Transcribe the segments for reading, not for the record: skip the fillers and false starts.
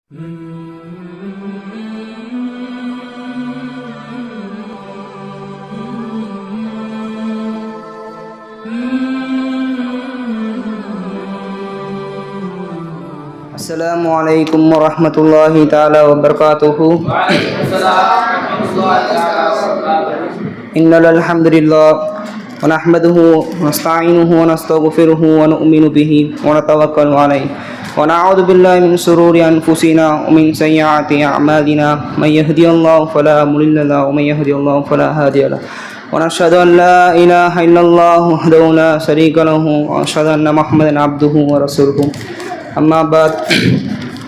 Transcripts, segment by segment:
السلام عليكم ورحمة الله تعالى وبركاته. إن الحمد لله ونحمده ونستعينه ونستغفره ونؤمن به ونتوكل عليه ونعوذ بالله من شرور أنفسنا ومن سيئات أعمالنا. من يهدي الله فلا مضل له ومن يهدي الله فلا هادي له. ونشهد أن لا إله إلا الله وحده لا شريك له ونشهد أن محمدا عبده ورسوله. أما بعد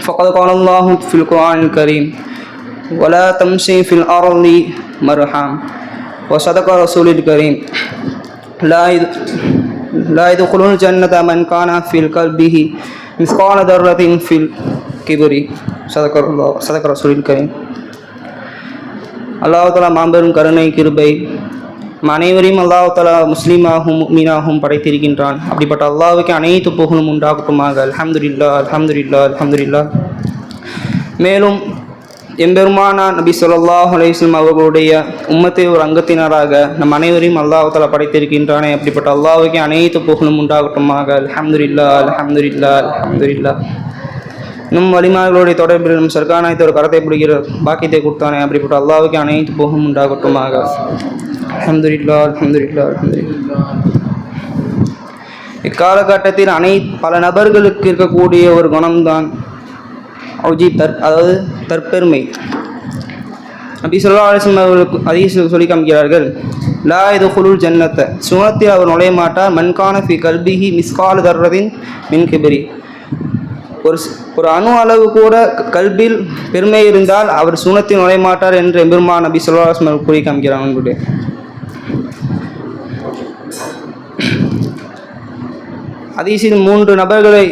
فقد قال الله في القرآن الكريم ولا تمشي في الأرض مرحا. وصدق رسول الكريم لا يدخل الجنة من كان في قلبه مثقال ذرة في الكبر. صدق رسول الكريم. அல்லாஹ் தஆலா மாபெரும் கருணை கிருபை அனைவரையும் அல்லாஹ் தஆலா முஸ்லீமாகவும் முஃமினாகவும் படைத்திருக்கின்றான். அப்படிப்பட்ட அல்லாஹ்வுக்கு அனைத்து புகழும் உண்டாகட்டுமாக. அல்ஹம்துலில்லாஹ் அல்ஹம்துலில்லாஹ் அல்ஹம்துலில்லாஹ். மேலும் எம்பெருமானார் நபி ஸல்லல்லாஹு அலைஹி வஸல்லம் அவர்களுடைய உம்மத்தை ஒரு அங்கத்தினராக நம் அனைவரையும் அல்லாஹ் தஆலா படைத்திருக்கின்றானே. அப்படிப்பட்ட அல்லாஹ்வுக்கு அனைத்து புகழும் உண்டாகட்டுமாக. அல்ஹம்துலில்லாஹ் அல்ஹம்துலில்லாஹ் அல்ஹம்துலில்லாஹ். இன்னும் வலிமார்களுடைய தொடர்பில் நம் சர்க்கானாயத்தை ஒரு கரத்தை பிடிக்கிற பாக்கியத்தை கொடுத்தானே. அப்படிப்பட்ட அல்லாஹ்வுக்கு அனைத்து புகழும் உண்டாகட்டுமாக. அல்ஹம்துலில்லாஹ் அல்ஹம்துலில்லாஹ் அல்ஹம்துலில்லாஹ். இக்காலகட்டத்தில் பல நபர்களுக்கு இருக்கக்கூடிய ஒரு குணம்தான் அதாவது தற்பெருமை. நபி ஸல்லல்லாஹு அலைஹி வஸல்லம் அவர்களுக்கு ஹதீஸில் சொல்லி காமிக்கிறார்கள், லா யதுகுலுல் ஜன்னத்த, சுனத்தில் அவர் நுழைய மாட்டார், மன்கான ஃபி கல்பிஹி மிஸ்கால் தர்ரத்தின் மின் கிப்ரி, ஒரு அணு அளவு கூட கல்பில் பெருமை இருந்தால் அவர் சுனத்தில் நுழைய மாட்டார் என்று எம்பெருமான் நபி ஸல்லல்லாஹு அலைஹி வஸல்லம் கூறி காமிக்கிறாங்க. ஹதீஸில் 3 நபர்களை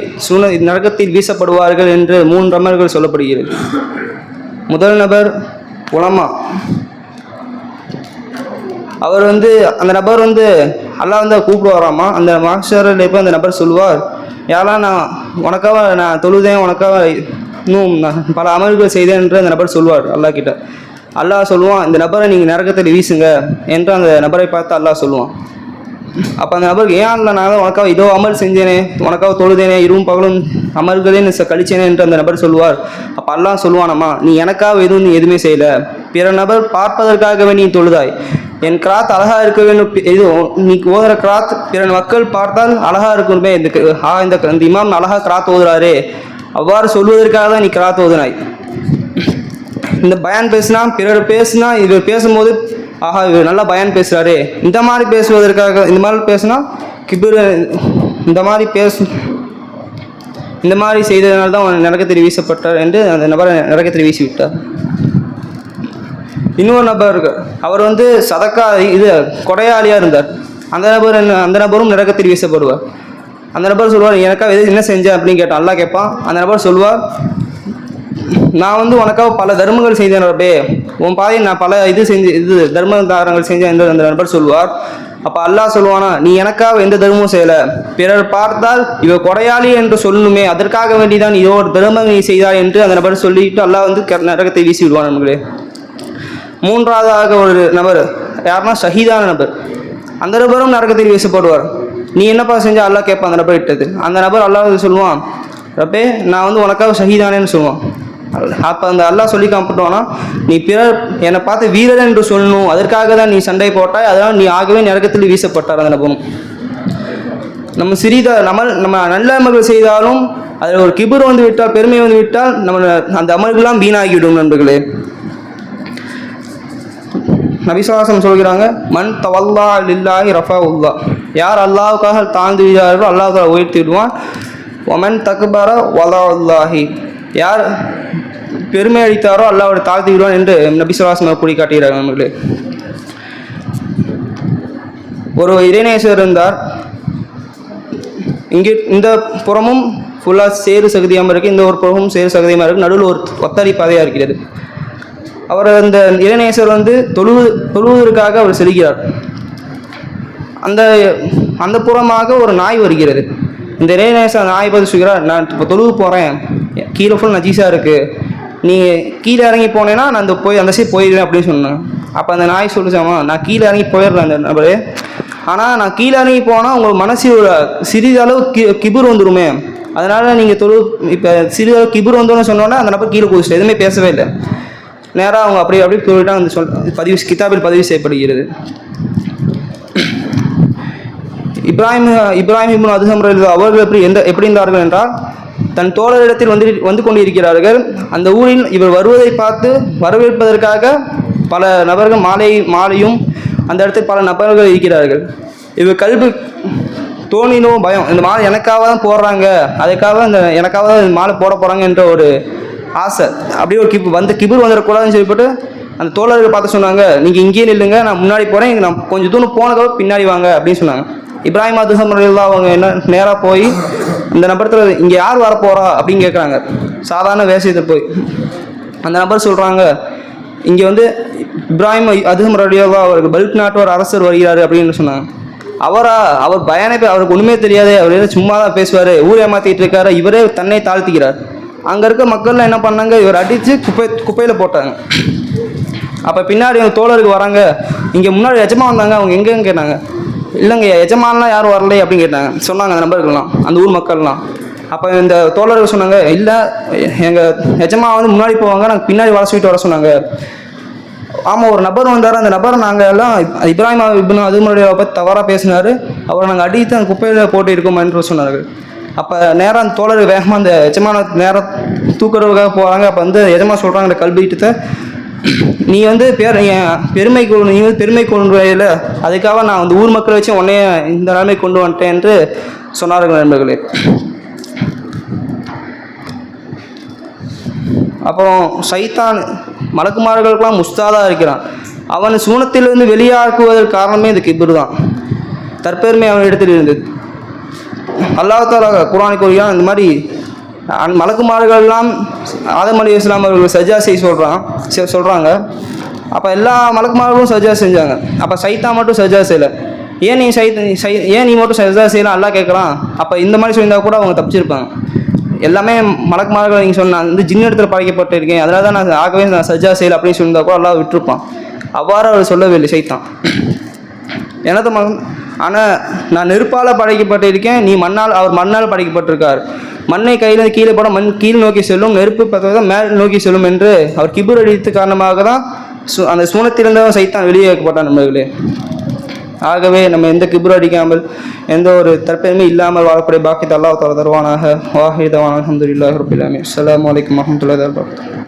நரகத்தில் வீசப்படுவார்கள் என்று 3 நபர்கள் சொல்லப்படுகிறது. முதல் நபர் உலமா. அவர் அந்த நபர் அல்லாஹ் கூப்பிடுவாராமா. அந்த மாஷரில் இப்போ அந்த நபர் சொல்லுவார், யாரெல்லாம் நான் தொழுதேன், உனக்காக இன்னும் நான் பல அமல்கள் செய்தேன் என்று அந்த நபர் சொல்லுவார் அல்லாஹ் கிட்ட. அல்லாஹ் சொல்லுவான், இந்த நபரை நீங்கள் நரகத்தில் வீசுங்க என்று அந்த நபரை பார்த்து அல்லாஹ் சொல்லுவான். அப்போ அந்த நபருக்கு, ஏன் இல்லை நான் உனக்காக இதோ அமல் செஞ்சேனே, உனக்காக தொழுதேனே, இரவும் பகலும் அமல்களே கழிச்சேனே என்று அந்த நபர் சொல்லுவார். அப்போ அல்லாஹ் சொல்லுவானம்மா, நீ எனக்காக நீ எதுவுமே செய்யலை, பிற நபர் பார்ப்பதற்காகவே நீ தொழுதாய். என் கிராத் அழகாக இருக்க வேண்டும், இது நீ ஓதுற கிராத் பிற மக்கள் பார்த்தால் அழகாக இருக்கணுமே, இந்த இமாம் அழகாக கிராத் ஓதுறாரே, அவ்வாறு சொல்வதற்காக தான் நீ கிராத் ஓதுனாய். இந்த பயான் பேசினா, பிறர் பேசினா, இவர் பேசும்போது ஆஹா இவர் நல்லா பயான் பேசுகிறாரே, இந்த மாதிரி பேசுவதற்காக, இந்த மாதிரி பேசுனா கிபிர், இந்த மாதிரி செய்ததனால தான் நரகத்தில் வீசப்பட்டார் என்று அந்த நபரை நரகத்தில் வீசி விட்டார். இன்னொரு நபர் இருக்கு, அவர் சதக்கா கொடையாளியாக இருந்தார். அந்த நபரும் நரகத்தில் வீசப்படுவார். அந்த நபர் சொல்வார், எனக்காக என்ன செஞ்சேன் அப்படின்னு கேட்டான். அல்லாஹ் கேட்பான். அந்த நபர் சொல்வார், நான் உனக்காக பல தர்மங்கள் செய்தேன் ரப்பே, உன் பாதையை நான் பல தர்ம தாரங்கள் செஞ்சேன் என்று அந்த நபர் சொல்வார். அப்போ அல்லாஹ் சொல்லுவானா, நீ எனக்காக எந்த தர்மமும் செய்யலை, பிறர் பார்த்தால் இவ கொடையாளி என்று சொல்லணுமே, அதற்காக வேண்டிதான் இதோ ஒரு தர்மம் நீ செய்தாய் என்று அந்த நபர் சொல்லிட்டு அல்லாஹ் நரகத்தை வீசி விடுவான். நம்மளே மூன்றாவதாக ஒரு நபர் யாருன்னா ஷஹீதான நபர். அந்த நபரும் நரகத்தில் வீசப்படுவார். நீ என்னப்பா செஞ்சா அல்லாஹ் கேட்பான் அந்த நபர் இட்டது. அந்த நபர் அல்லாஹ் சொல்லுவான், ரப்பே நான் உனக்காக ஷஹீதானேன்னு சொல்லுவான். அப்போ அந்த அல்லாஹ் சொல்லி காமிட்டுவானா, நீ பிறர் என்னை பார்த்து வீரர் என்று சொல்லணும், அதற்காக தான் நீ சண்டை போட்டாய், அதனால் நீ ஆகவே நரகத்தில் வீசப்பட்டார் அந்த நபரும். நம்ம நல்ல அமல்கள் செய்தாலும் அதில் ஒரு கிபர் விட்டால், பெருமை விட்டால் நம்ம அந்த அமல்கள்லாம் வீணாகிவிடும் நண்பர்களே. நபி ஸல்லல்லாஹு அலைஹி வஸல்லம் சொல்கிறாங்க, மன் தவல்லா லில்லாஹி ரஃபஅஹுல்லா, யார் அல்லாஹ்வுக்காக தாழ்ந்து விடுவார்களோ அல்லாஹ் தஆலா உயர்த்தி விடுவான். வமன் தக்பர வலல்லாஹி, யார் பெருமை அளித்தாரோ அல்லாஹ்வை தாழ்த்தி விடுவான் என்று நபி ஸல்லல்லாஹு அலைஹி வஸல்லம் கூறி காட்டுகிறார்கள். நம்மளே ஒரு இறைநேசர் இருந்தார். இங்கே இந்த புறமும் ஃபுல்லாக சேறு சகதியாக இருக்குது, இந்த ஒரு புறமும் சேறு சகதியமாக இருக்குது, நடுவில் ஒரு ஒத்தடி பாதையாக இருக்கிறது. அவர் அந்த இறைநேசர் தொழுவதற்காக அவர் செல்கிறார். அந்த புறமாக ஒரு நாய் வருகிறது. இந்த இறைநேசர் நாய் பார்த்து சொல்கிறார், நான் இப்போ தொழுவு போகிறேன், கீழே ஃபுல் நஜீஸாக இருக்குது, நீ கீழே இறங்கி போனேன்னா நான் அந்த சைடு போயிடுவேன் அப்படின்னு சொன்னேன். அப்போ அந்த நாய் சொல்லிச்சாமா, நான் கீழே இறங்கி போயிடுறேன் அந்த நபரு, ஆனால் நான் கீழே இறங்கி போனால் உங்கள் மனசில் சிறிதளவு கிபுர் வந்துடுமே, அதனால் நீங்கள் இப்போ சிறிதளவு கிபுர் வந்தோன்னு சொன்னோன்னே அந்த நபர் கீழே குதிச்சிட்டு எதுவுமே பேசவே இல்லை. நேராக அவங்க அப்படியே போயிட்டா அந்த கிதாபில் பதிவு செய்யப்படுகிறது. இப்ராஹிம் இப்னு அதுஹம் அவர்கள் எப்படி இருந்தார்கள் என்றால், தன் தோழரிடத்தில் வந்து கொண்டிருக்கிறார்கள். அந்த ஊரில் இவர் வருவதை பார்த்து வரவேற்பதற்காக பல நபர்கள் மாலையும் அந்த இடத்தில் பல நபர்கள் இருக்கிறார்கள். இவர் கல்வி தோணினோ பயம், இந்த மாலை எனக்காக தான் போடுறாங்க, அதுக்காக எனக்காக தான் இந்த மாலை போட போகிறாங்க என்ற ஒரு ஆசை, அப்படியே ஒரு கிபுர் வந்துடக்கூடாதுன்னு சொல்லிவிட்டு அந்த தோழர்கள் பார்த்து சொன்னாங்க, நீங்கள் இங்கேயே நில்லுங்க, நான் முன்னாடி போகிறேன், நான் கொஞ்சம் தூரம் போனதுக்கு பின்னாடி வாங்க அப்படின்னு சொன்னாங்க. இப்ராஹிம் அதுஹம் அவங்க என்ன நேராக போய் இந்த நபரத்தில் இங்கே யார் வரப்போகிறா அப்படின்னு கேட்குறாங்க. சாதாரண வேஷத்தில் போய் அந்த நபர் சொல்கிறாங்க, இங்கே இப்ராஹிம் அதுஹம் அவருக்கு பல்க் நாட்டு ஒரு அரசர் வருகிறார் அப்படின்னு சொன்னாங்க. அவர் அவருக்கு ஒன்றுமே தெரியாது, அவர் சும்மா தான் பேசுவார், ஊர் ஏமாற்றிட்டு இருக்காரு, இவரே தன்னை தாழ்த்திக்கிறார். அங்கே இருக்க மக்கள்லாம் என்ன பண்ணாங்க, இவர் அடித்து குப்பையில் போட்டாங்க. அப்போ பின்னாடி தோழருக்கு வராங்க, இங்கே முன்னாடி எஜமா வந்தாங்க, அவங்க எங்கேன்னு கேட்டாங்க. இல்லைங்க எஜமானலாம் யாரும் வரலை அப்படின்னு கேட்டாங்க. சொன்னாங்க அந்த நபர்கள்லாம், அந்த ஊர் மக்கள்லாம். அப்போ இந்த தோழர்கள் சொன்னாங்க, இல்லை எங்கள் எஜமா முன்னாடி போவாங்க, நாங்கள் பின்னாடி வர சொல்லிட்டு வர சொன்னாங்க. ஆமாம், ஒரு நபர் வந்தார், அந்த நபரை நாங்கள் எல்லாம் இப்ராஹிம் இப்னு அதுஹம் பற்றி தவறாக பேசினார், அவரை நாங்கள் அடித்து அந்த குப்பையில் போட்டு இருக்கோம் என்று சொன்னார்கள். அப்போ நேராக அந்த தோழர் வேகமாக அந்த எஜமான நேரம் தூக்குறதுக்காக போகிறாங்க. அப்போ எஜமா சொல்கிறாங்க அந்த கல்விகிட்ட, நீ பெருமை கொண்டு அதுக்காக நான் ஊர் மக்களை வச்சு உன்னைய இந்த நிலைமை கொண்டு வந்துட்டேன் என்று சொன்னார்கள் நண்பர்களே. அப்புறம் சைத்தான் மலக்குமார்களுக்கெல்லாம் முஸ்தாதாக இருக்கிறான். அவன் சூனத்திலிருந்து வெளியாக்குவதற்கு காரணமே இந்த கிபுர் தான், தற்பெருமை அவன் இடத்தில் இருந்தது. அல்லாஹ் தஆலா குர்ஆனில் கூறுகிறான், இந்த மாதிரி மலக்குமார்கள்லாம் ஆதம் அலைஹிஸ்ஸலாம் அவர்கள் சஜ்ஜா செய்ய சொல்கிறாங்க. அப்போ எல்லா மலக்குமார்களும் சஜ்ஜா செஞ்சாங்க. அப்போ சைத்தான் மட்டும் சஜ்ஜா செய்யலை. ஏன் நீ மட்டும் சஜ்ஜா செய்யலாம் அல்லாஹ் கேட்குறான். அப்போ இந்த மாதிரி சொல்லியிருந்தால் கூட அவங்க தப்பிச்சிருப்பாங்க. எல்லாமே மலக்குமார்கள் நீங்கள் சொன்ன ஜின் இடத்துல படைக்கப்பட்டிருக்கேன், அதனால தான் நான் சஜ்ஜா செய்யலை அப்படின்னு சொல்லியிருந்தா கூட அல்லாஹ் விட்டுருப்பான். அவ்வாறு அவர் சொல்லவில்லை சைத்தான். எனது ஆனால் நான் நெருப்பால் படைக்கப்பட்டிருக்கேன், அவர் மண்ணால் படைக்கப்பட்டிருக்கார். மண்ணை கையில் கீழே போட மண் கீழ் நோக்கி செல்லும், நெருப்பு பார்த்ததான் மேல் நோக்கி செல்லும் என்று அவர் கிபுர் அடித்த காரணமாக தான் அந்த சூனத்திலிருந்தும் சைத்தான் வெளியே வைக்கப்பட்டான் நண்பர்களே. ஆகவே நம்ம எந்த கிபுர் அடிக்காமல் எந்த ஒரு தற்பெருமை இல்லாமல் வாழக்கூடிய பாக்கியத்தை அல்லாஹ் தஆலா தருவானாக. வாஹிதவான அல்ஹம்துலில்லாஹி ரப்பில் ஆலமீன். அஸ்ஸலாமு அலைக்கும் வரஹ்மத்துல்லாஹி வபரகாத்துஹு.